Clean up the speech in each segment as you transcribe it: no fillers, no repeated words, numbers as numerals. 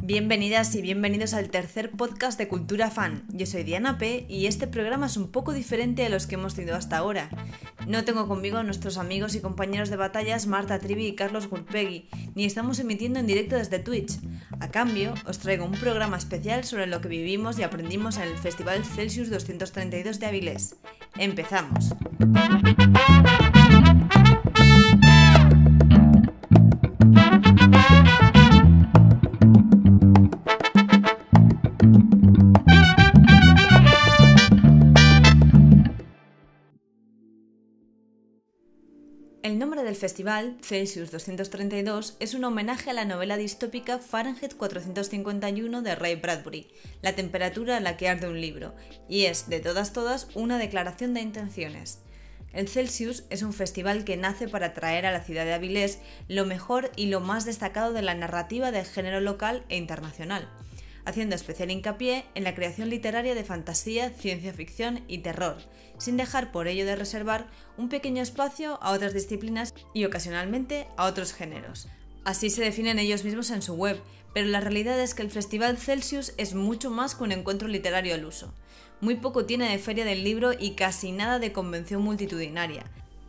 Bienvenidas y bienvenidos al tercer podcast de Cultura Fan. Yo soy Diana P. y este programa es un poco diferente a los que hemos tenido hasta ahora. No tengo conmigo a nuestros amigos y compañeros de batallas Marta Trivi y Carlos Gurpegui, ni estamos emitiendo en directo desde Twitch. A cambio, os traigo un programa especial sobre lo que vivimos y aprendimos en el Festival Celsius 232 de Avilés. ¡Empezamos! El nombre del festival, Celsius 232, es un homenaje a la novela distópica Fahrenheit 451 de Ray Bradbury, la temperatura a la que arde un libro, y es, de todas, una declaración de intenciones. El Celsius es un festival que nace para traer a la ciudad de Avilés lo mejor y lo más destacado de la narrativa del género local e internacional, haciendo especial hincapié en la creación literaria de fantasía, ciencia ficción y terror, sin dejar por ello de reservar un pequeño espacio a otras disciplinas y ocasionalmente a otros géneros. Así se definen ellos mismos en su web, pero la realidad es que el Festival Celsius es mucho más que un encuentro literario al uso. Muy poco tiene de feria del libro y casi nada de convención multitudinaria.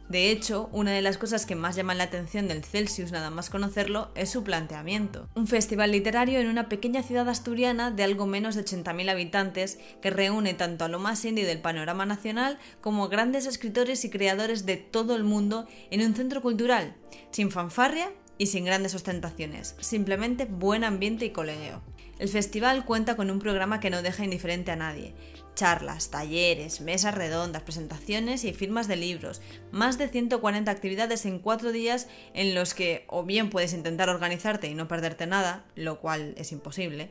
De hecho, una de las cosas que más llaman la atención del Celsius nada más conocerlo es su planteamiento. Un festival literario en una pequeña ciudad asturiana de algo menos de 80.000 habitantes que reúne tanto a lo más indie del panorama nacional como a grandes escritores y creadores de todo el mundo en un centro cultural, sin fanfarria y sin grandes ostentaciones, simplemente buen ambiente y colegueo. El festival cuenta con un programa que no deja indiferente a nadie. Charlas, talleres, mesas redondas, presentaciones y firmas de libros, más de 140 actividades en 4 días en los que o bien puedes intentar organizarte y no perderte nada, lo cual es imposible,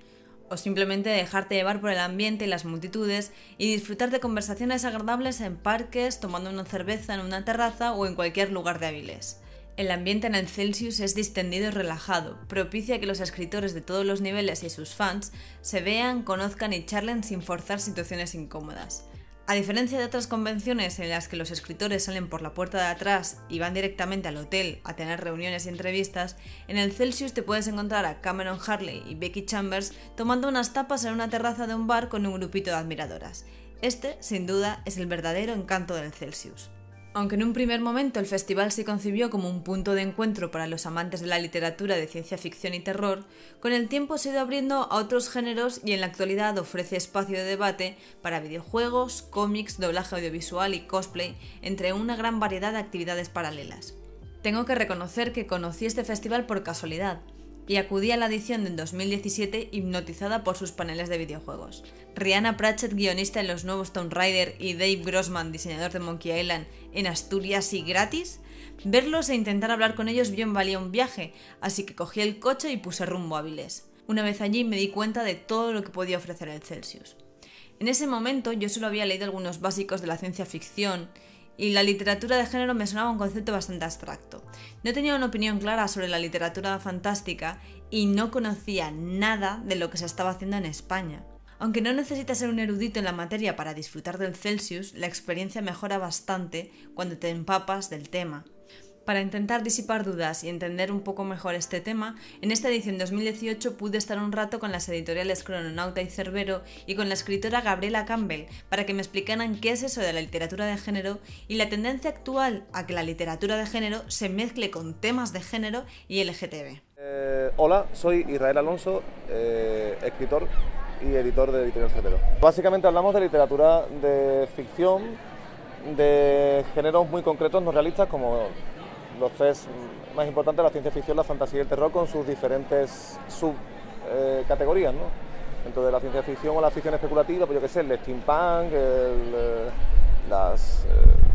o simplemente dejarte llevar por el ambiente y las multitudes y disfrutar de conversaciones agradables en parques, tomando una cerveza en una terraza o en cualquier lugar de Avilés. El ambiente en el Celsius es distendido y relajado, propicia que los escritores de todos los niveles y sus fans se vean, conozcan y charlen sin forzar situaciones incómodas. A diferencia de otras convenciones en las que los escritores salen por la puerta de atrás y van directamente al hotel a tener reuniones y entrevistas, en el Celsius te puedes encontrar a Cameron Harley y Becky Chambers tomando unas tapas en una terraza de un bar con un grupito de admiradoras. Este, sin duda, es el verdadero encanto del Celsius. Aunque en un primer momento el festival se concibió como un punto de encuentro para los amantes de la literatura de ciencia ficción y terror, con el tiempo se ha ido abriendo a otros géneros y en la actualidad ofrece espacio de debate para videojuegos, cómics, doblaje audiovisual y cosplay, entre una gran variedad de actividades paralelas. Tengo que reconocer que conocí este festival por casualidad, y acudí a la edición del 2017 hipnotizada por sus paneles de videojuegos. Rhianna Pratchett, guionista en los nuevos Tomb Raider, y Dave Grossman, diseñador de Monkey Island, en Asturias y gratis. Verlos e intentar hablar con ellos bien valía un viaje, así que cogí el coche y puse rumbo a Avilés. Una vez allí me di cuenta de todo lo que podía ofrecer el Celsius. En ese momento yo solo había leído algunos básicos de la ciencia ficción, y la literatura de género me sonaba un concepto bastante abstracto. No tenía una opinión clara sobre la literatura fantástica y no conocía nada de lo que se estaba haciendo en España. Aunque no necesitas ser un erudito en la materia para disfrutar del Celsius, la experiencia mejora bastante cuando te empapas del tema. Para intentar disipar dudas y entender un poco mejor este tema, en esta edición 2018 pude estar un rato con las editoriales Crononauta y Cerbero y con la escritora Gabriela Campbell para que me explicaran qué es eso de la literatura de género y la tendencia actual a que la literatura de género se mezcle con temas de género y LGTB. Hola, soy Israel Alonso, escritor y editor de Editorial Cerbero. Básicamente hablamos de literatura de ficción, de géneros muy concretos, no realistas, como los tres más importantes, la ciencia ficción, la fantasía y el terror, con sus diferentes subcategorías, ¿no? Dentro de la ciencia ficción o la ficción especulativa, pues yo qué sé, el steampunk,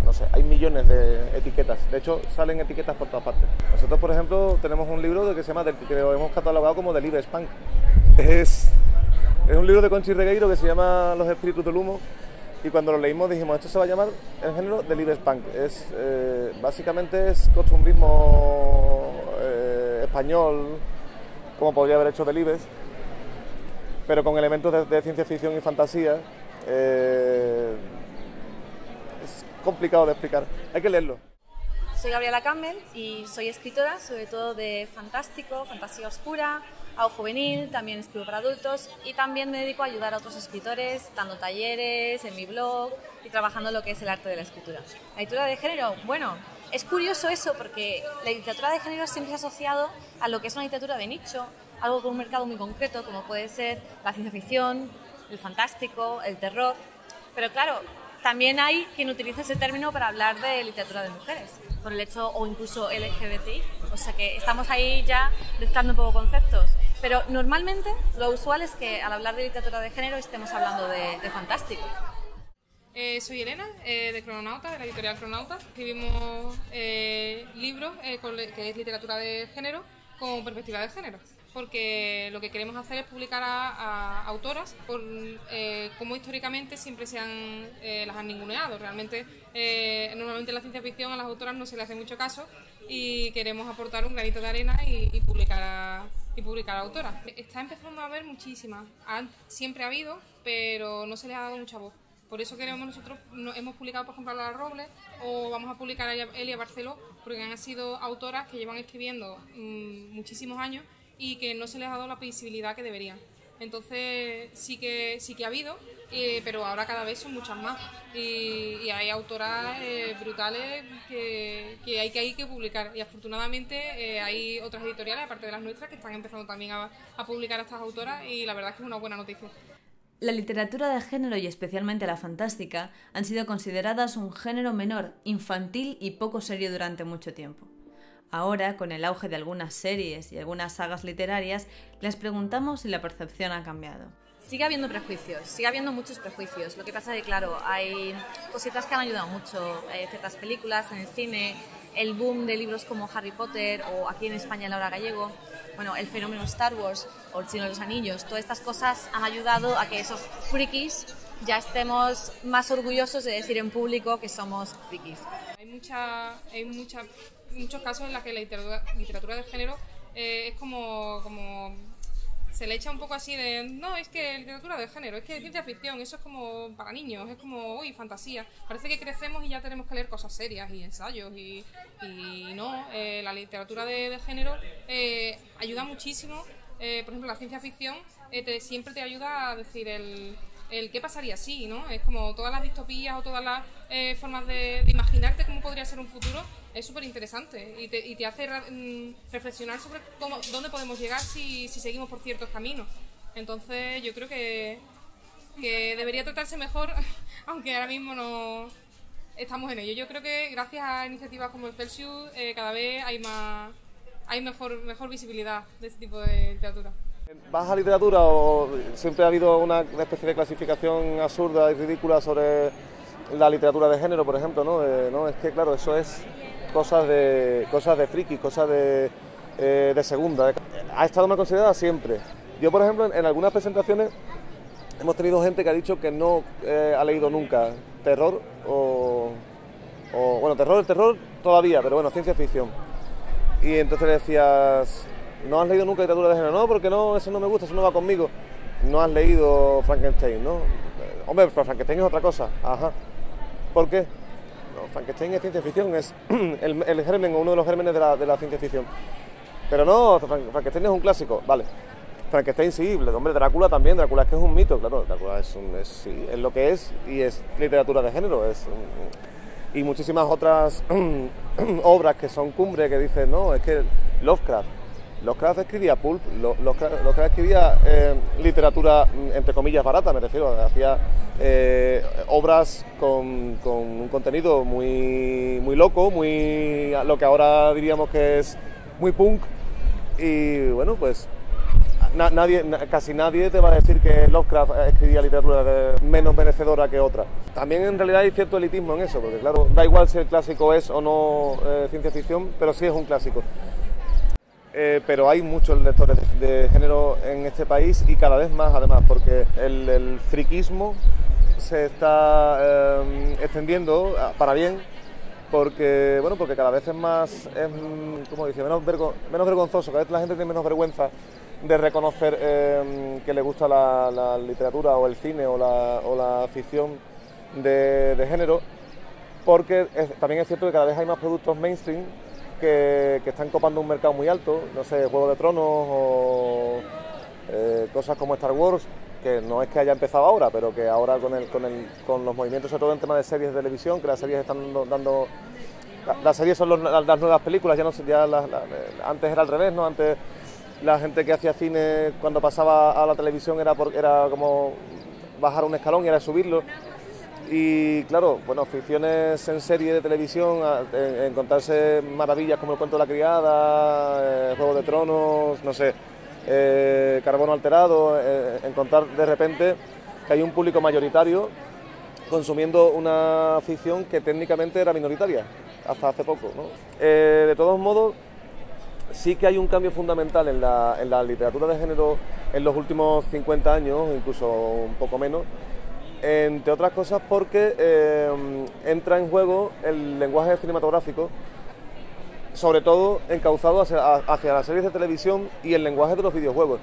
no sé, hay millones de etiquetas. De hecho, salen etiquetas por todas partes. Nosotros, por ejemplo, tenemos un libro que se llama, que lo hemos catalogado como Delibes Punk. Es un libro de Conchi Regueiro que se llama Los espíritus del humo. Y cuando lo leímos dijimos, esto se va a llamar el género Delibes Punk. Básicamente es costumbrismo español, como podría haber hecho Delibes, pero con elementos de ciencia ficción y fantasía. Es complicado de explicar, hay que leerlo. soy Gabriela Campbell y soy escritora, sobre todo de fantástico, fantasía oscura, hago juvenil, también escribo para adultos y también me dedico a ayudar a otros escritores, dando talleres en mi blog y trabajando en lo que es el arte de la escritura. La literatura de género, bueno, es curioso eso porque la literatura de género siempre se ha asociado a lo que es una literatura de nicho, algo con un mercado muy concreto, como puede ser la ciencia ficción, el fantástico, el terror, pero claro, también hay quien utiliza ese término para hablar de literatura de mujeres, por el hecho, o incluso LGBTI, o sea que estamos ahí ya mezclando un poco conceptos, pero normalmente lo usual es que al hablar de literatura de género estemos hablando de fantástico. Soy Elena, de Crononauta, de la editorial Crononauta. Escribimos libros que es literatura de género con perspectiva de género, porque lo que queremos hacer es publicar a autoras como históricamente siempre las han ninguneado. Realmente, normalmente en la ciencia ficción a las autoras no se les hace mucho caso y queremos aportar un granito de arena y publicar a autoras. Está empezando a haber muchísimas, siempre ha habido, pero no se les ha dado mucha voz. Por eso nosotros hemos publicado, por ejemplo, a Lara Robles o vamos a publicar a Elia Barceló, porque han sido autoras que llevan escribiendo muchísimos años y que no se les ha dado la visibilidad que deberían. Entonces sí que ha habido, pero ahora cada vez son muchas más y hay autoras brutales que hay que publicar y afortunadamente hay otras editoriales, aparte de las nuestras, que están empezando también a publicar a estas autoras y la verdad es que es una buena noticia. La literatura de género y especialmente la fantástica han sido consideradas un género menor, infantil y poco serio durante mucho tiempo. Ahora, con el auge de algunas series y algunas sagas literarias, les preguntamos si la percepción ha cambiado. Sigue habiendo prejuicios, sigue habiendo muchos prejuicios. Lo que pasa es que, claro, hay cositas que han ayudado mucho, ciertas películas en el cine, el boom de libros como Harry Potter o aquí en España Laura Gallego, bueno, el fenómeno Star Wars o El Señor de los Anillos. Todas estas cosas han ayudado a que esos frikis ya estemos más orgullosos de decir en público que somos frikis. Hay muchos casos en los que la literatura de género es como se le echa un poco así de no, es que literatura de género, es que ciencia ficción, eso es como para niños, es como uy, fantasía. Parece que crecemos y ya tenemos que leer cosas serias y ensayos y no, la literatura de género ayuda muchísimo. Por ejemplo, la ciencia ficción siempre te ayuda a decir el qué pasaría si, ¿no? Es como todas las distopías o todas las formas de imaginarte cómo podría ser un futuro, es súper interesante y te hace reflexionar sobre dónde podemos llegar si seguimos por ciertos caminos. Entonces yo creo que debería tratarse mejor, aunque ahora mismo no estamos en ello. Yo creo que gracias a iniciativas como el Celsius cada vez hay mejor visibilidad de este tipo de literatura. ¿Baja literatura o siempre ha habido una especie de clasificación absurda y ridícula sobre la literatura de género, por ejemplo, ¿no? No, es que claro, eso es cosas de friki, cosas de segunda. Ha estado mal considerada siempre. Yo, por ejemplo, en algunas presentaciones hemos tenido gente que ha dicho que no ha leído nunca terror bueno, terror todavía, pero bueno, ciencia ficción. Y entonces le decías, ¿no has leído nunca literatura de género? No, porque no, eso no me gusta, eso no va conmigo. No has leído Frankenstein, ¿no? Hombre, pero Frankenstein es otra cosa. Ajá. ¿Por qué? No, Frankenstein es ciencia ficción, es el germen, o uno de los gérmenes de la ciencia ficción. Pero no, Frankenstein es un clásico, vale. Frankenstein sí, hombre, Drácula también, Drácula es que es un mito, claro, Drácula es lo que es y es literatura de género, y muchísimas otras obras que son cumbre que dicen, no, es que Lovecraft escribía pulp, Lovecraft escribía literatura, entre comillas, barata, me refiero, hacía obras con un contenido muy loco, lo que ahora diríamos que es muy punk, y bueno, pues casi nadie te va a decir que Lovecraft escribía literatura menos merecedora que otra. También en realidad hay cierto elitismo en eso, porque claro, da igual si el clásico es o no ciencia ficción, pero sí es un clásico. Pero hay muchos lectores de género en este país y cada vez más además, porque el friquismo se está extendiendo para bien, porque cada vez es más, ¿cómo dice? Menos vergonzoso, cada vez la gente tiene menos vergüenza de reconocer que le gusta la literatura o el cine o la ficción de género, porque también es cierto que cada vez hay más productos mainstream que están copando un mercado muy alto, no sé, Juego de Tronos o cosas como Star Wars, que no es que haya empezado ahora, pero que ahora con los movimientos, sobre todo en tema de series de televisión, que las series están dando... Las series son las nuevas películas, ya no sé, antes era al revés, ¿no? Antes la gente que hacía cine cuando pasaba a la televisión era como bajar un escalón y era subirlo. Y claro, bueno, ficciones en serie de televisión, encontrarse maravillas como El cuento de la criada, Juego de Tronos, no sé, Carbono alterado, encontrar de repente que hay un público mayoritario consumiendo una ficción que técnicamente era minoritaria hasta hace poco, ¿no? De todos modos, sí que hay un cambio fundamental en la literatura de género en los últimos 50 años, incluso un poco menos, entre otras cosas porque entra en juego el lenguaje cinematográfico, sobre todo encauzado hacia las series de televisión y el lenguaje de los videojuegos.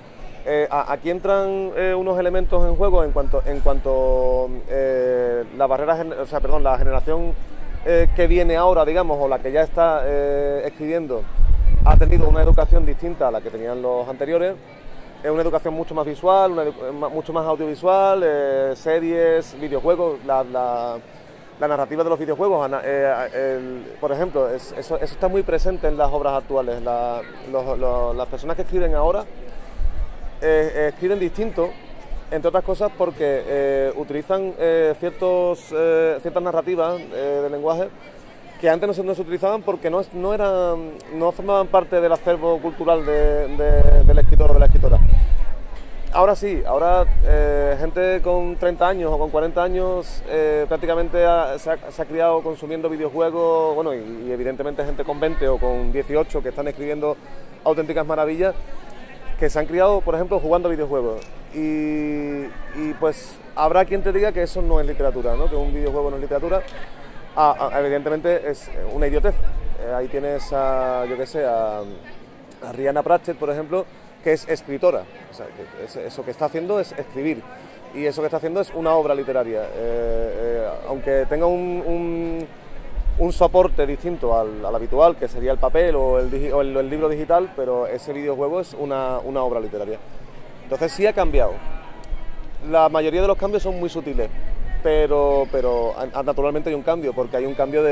Aquí entran unos elementos en juego en cuanto la generación que viene ahora, digamos, o la que ya está escribiendo, ha tenido una educación distinta a la que tenían los anteriores. Es una educación mucho más visual, mucho más audiovisual, series, videojuegos, la narrativa de los videojuegos, por ejemplo, eso está muy presente en las obras actuales. Las personas que escriben ahora escriben distinto, entre otras cosas porque utilizan ciertas narrativas de lenguaje que antes no se utilizaban porque no formaban parte del acervo cultural del escritor o de la escritora. Ahora sí, gente con 30 años o con 40 años prácticamente se ha criado consumiendo videojuegos, bueno, y evidentemente gente con 20 o con 18 que están escribiendo auténticas maravillas, que se han criado, por ejemplo, jugando videojuegos. Y pues habrá quien te diga que eso no es literatura, ¿no? Que un videojuego no es literatura. Evidentemente es una idiotez. Ahí tienes a Rhianna Pratchett, por ejemplo, que es escritora. O sea, eso que está haciendo es escribir. Y eso que está haciendo es una obra literaria. Aunque tenga un soporte distinto al habitual, que sería el papel o el libro digital, pero ese videojuego es una obra literaria. Entonces sí ha cambiado. La mayoría de los cambios son muy sutiles, pero naturalmente hay un cambio, porque hay un cambio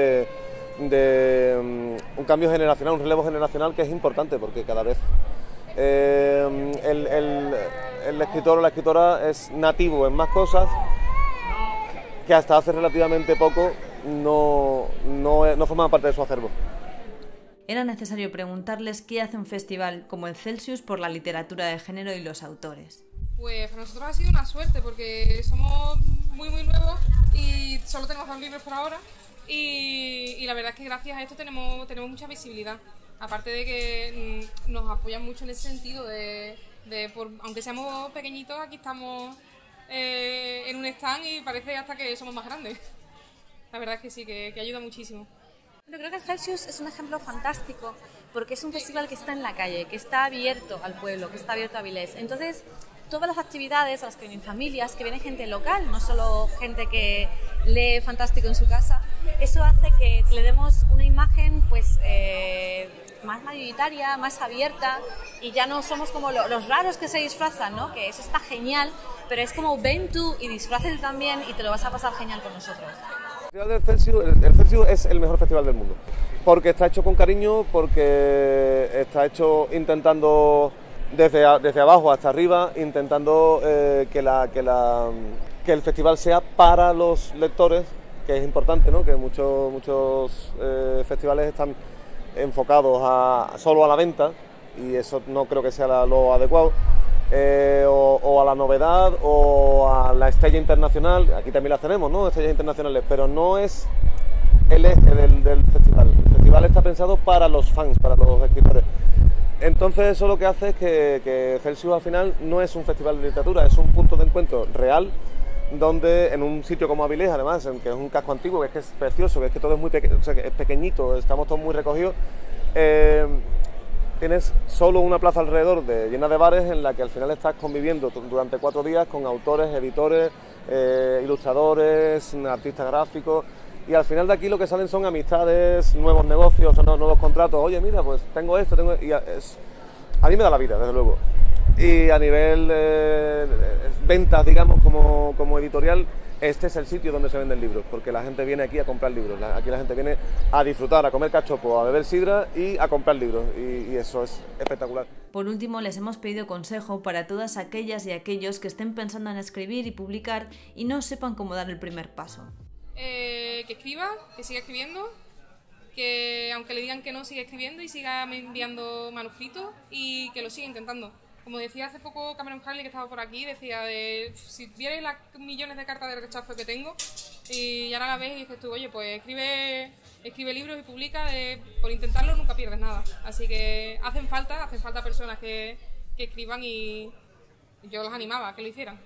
un cambio generacional, un relevo generacional que es importante, porque cada vez el escritor o la escritora es nativo en más cosas que hasta hace relativamente poco no formaban parte de su acervo. Era necesario preguntarles qué hace un festival como el Celsius por la literatura de género y los autores. Pues para nosotros ha sido una suerte porque somos muy nuevos y solo tenemos 2 libros por ahora y la verdad es que gracias a esto tenemos mucha visibilidad. Aparte de que nos apoyan mucho en ese sentido aunque seamos pequeñitos, aquí estamos en un stand y parece hasta que somos más grandes. La verdad es que sí, que ayuda muchísimo. Yo creo que el Celsius es un ejemplo fantástico porque es un festival que está en la calle, que está abierto al pueblo, que está abierto a Avilés. Entonces, todas las actividades a las que vienen familias, que viene gente local, no solo gente que lee fantástico en su casa, eso hace que le demos una imagen pues más mayoritaria, más abierta, y ya no somos como los raros que se disfrazan, ¿no? Que eso está genial, pero es como ven tú y disfrácate también y te lo vas a pasar genial con nosotros. El Celsius es el mejor festival del mundo, porque está hecho con cariño, porque está hecho intentando desde abajo hasta arriba, intentando que el festival sea para los lectores, que es importante, ¿no? Que muchos festivales están enfocados solo a la venta, y eso no creo que sea lo adecuado. O a la novedad o a la estrella internacional. Aquí también las tenemos, ¿no? Estrellas internacionales, pero no es el eje del festival. El festival está pensado para los fans, para los escritores. Entonces eso lo que hace es que Celsius al final no es un festival de literatura, es un punto de encuentro real, donde en un sitio como Avilés, además, que es un casco antiguo, que es precioso, que es que todo es muy pequeño, o sea, que es pequeñito, estamos todos muy recogidos. Tienes solo una plaza alrededor llena de bares en la que al final estás conviviendo durante 4 días con autores, editores, ilustradores, artistas gráficos, y al final de aquí lo que salen son amistades, nuevos negocios, nuevos contratos. Oye, mira, pues tengo esto, y a mí me da la vida, desde luego. Y a nivel ventas, digamos, como editorial, este es el sitio donde se venden libros, porque la gente viene aquí a comprar libros. Aquí la gente viene a disfrutar, a comer cachopo, a beber sidra y a comprar libros, y eso es espectacular. Por último, les hemos pedido consejo para todas aquellas y aquellos que estén pensando en escribir y publicar y no sepan cómo dar el primer paso. Que escriba, que siga escribiendo, que aunque le digan que no, siga escribiendo y siga enviando manuscritos y que lo siga intentando. Como decía hace poco Cameron Harley, que estaba por aquí, decía si vierais las millones de cartas de rechazo que tengo y ahora la ves y dices tú, oye, pues escribe libros y publica, por intentarlo nunca pierdes nada. Así que hacen falta personas que escriban, y yo los animaba a que lo hicieran.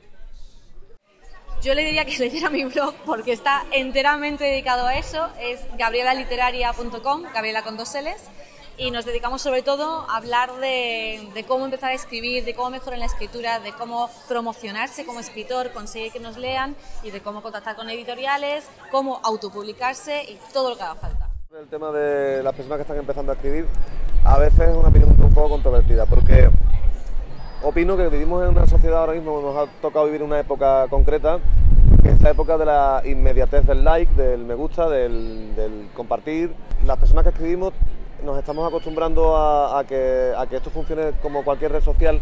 Yo le diría que leyera mi blog porque está enteramente dedicado a eso. Es gabrielaliteraria.com, Gabriela con 2 L's, y nos dedicamos sobre todo a hablar de cómo empezar a escribir, de cómo mejorar la escritura, de cómo promocionarse como escritor, conseguir que nos lean, y de cómo contactar con editoriales, cómo autopublicarse y todo lo que haga falta. El tema de las personas que están empezando a escribir a veces es una opinión un poco controvertida, porque opino que vivimos en una sociedad ahora mismo, nos ha tocado vivir una época concreta, que es la época de la inmediatez del like, del me gusta, del compartir. Las personas que escribimos nos estamos acostumbrando a que esto funcione como cualquier red social,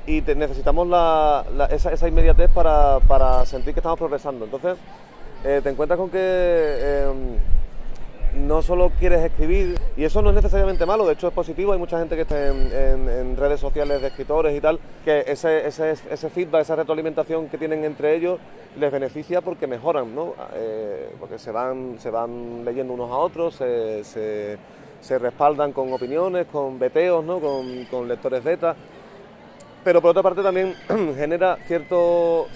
y necesitamos esa inmediatez para sentir que estamos progresando. Entonces te encuentras con que no solo quieres escribir, y eso no es necesariamente malo, de hecho es positivo. Hay mucha gente que está en redes sociales de escritores y tal, que ese feedback, esa retroalimentación que tienen entre ellos les beneficia porque mejoran, ¿no? Porque se van leyendo unos a otros, se respaldan con opiniones, con beteos, ¿no? con lectores beta. Pero por otra parte también genera cierto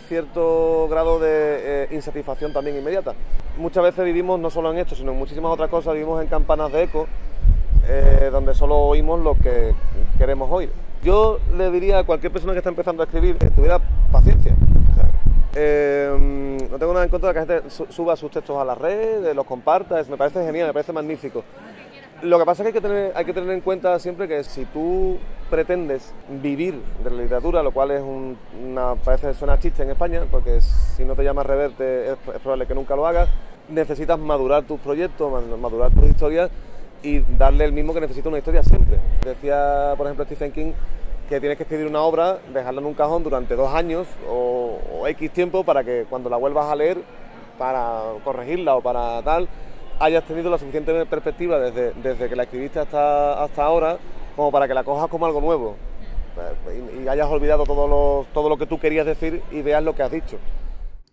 grado de insatisfacción también inmediata. Muchas veces vivimos no solo en esto, sino en muchísimas otras cosas, vivimos en campanas de eco, donde solo oímos lo que queremos oír. Yo le diría a cualquier persona que está empezando a escribir que tuviera paciencia. No tengo nada en contra de que la gente suba sus textos a la red, los comparta, me parece genial, me parece magnífico. Lo que pasa es que hay que tener en cuenta siempre que si tú pretendes vivir de la literatura, lo cual es parece que suena chiste en España, porque si no te llamas Reverte es probable que nunca lo hagas, necesitas madurar tus proyectos, madurar tus historias y darle el mismo que necesita una historia siempre. Decía, por ejemplo, Stephen King, que tienes que escribir una obra, dejarla en un cajón durante 2 años o X tiempo para que cuando la vuelvas a leer, para corregirla o para tal, hayas tenido la suficiente perspectiva desde que la escribiste hasta ahora como para que la cojas como algo nuevo y hayas olvidado todo lo que tú querías decir y veas lo que has dicho.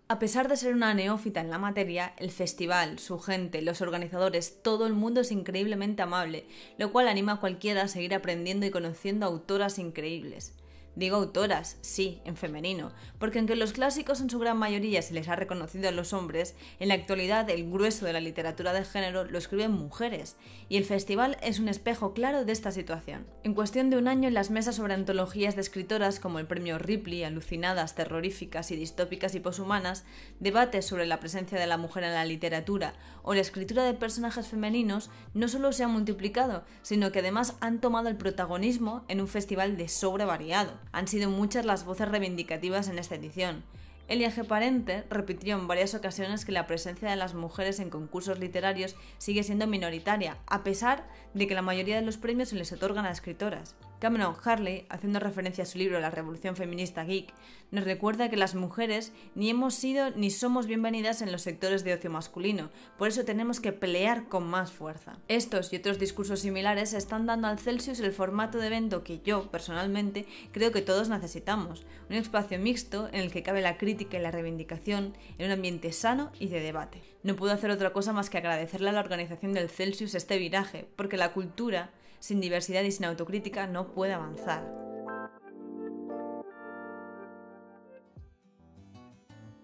A pesar de ser una neófita en la materia, el festival, su gente, los organizadores, todo el mundo es increíblemente amable, lo cual anima a cualquiera a seguir aprendiendo y conociendo autoras increíbles. Digo autoras, sí, en femenino, porque aunque los clásicos en su gran mayoría se les ha reconocido a los hombres, en la actualidad el grueso de la literatura de género lo escriben mujeres, y el festival es un espejo claro de esta situación. En cuestión de un año, en las mesas sobre antologías de escritoras como el premio Ripley, alucinadas, terroríficas y distópicas y poshumanas, debates sobre la presencia de la mujer en la literatura o la escritura de personajes femeninos no solo se han multiplicado, sino que además han tomado el protagonismo en un festival de sobre variado. Han sido muchas las voces reivindicativas en esta edición. Elia G. Parente repitió en varias ocasiones que la presencia de las mujeres en concursos literarios sigue siendo minoritaria, a pesar de que la mayoría de los premios se les otorgan a escritoras. Cameron Harley, haciendo referencia a su libro La Revolución Feminista Geek, nos recuerda que las mujeres ni hemos sido ni somos bienvenidas en los sectores de ocio masculino, por eso tenemos que pelear con más fuerza. Estos y otros discursos similares están dando al Celsius el formato de evento que yo, personalmente, creo que todos necesitamos, un espacio mixto en el que cabe la crítica y la reivindicación en un ambiente sano y de debate. No puedo hacer otra cosa más que agradecerle a la organización del Celsius este viraje, porque la cultura, sin diversidad y sin autocrítica, no puede avanzar.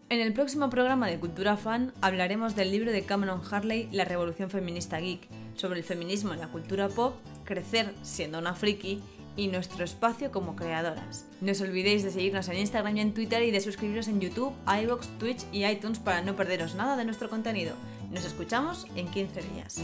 En el próximo programa de Cultura Fan hablaremos del libro de Cameron Harley, La Revolución Feminista Geek, sobre el feminismo en la cultura pop, crecer siendo una friki y nuestro espacio como creadoras. No os olvidéis de seguirnos en Instagram y en Twitter y de suscribiros en YouTube, iVoox, Twitch y iTunes para no perderos nada de nuestro contenido. Nos escuchamos en 15 días.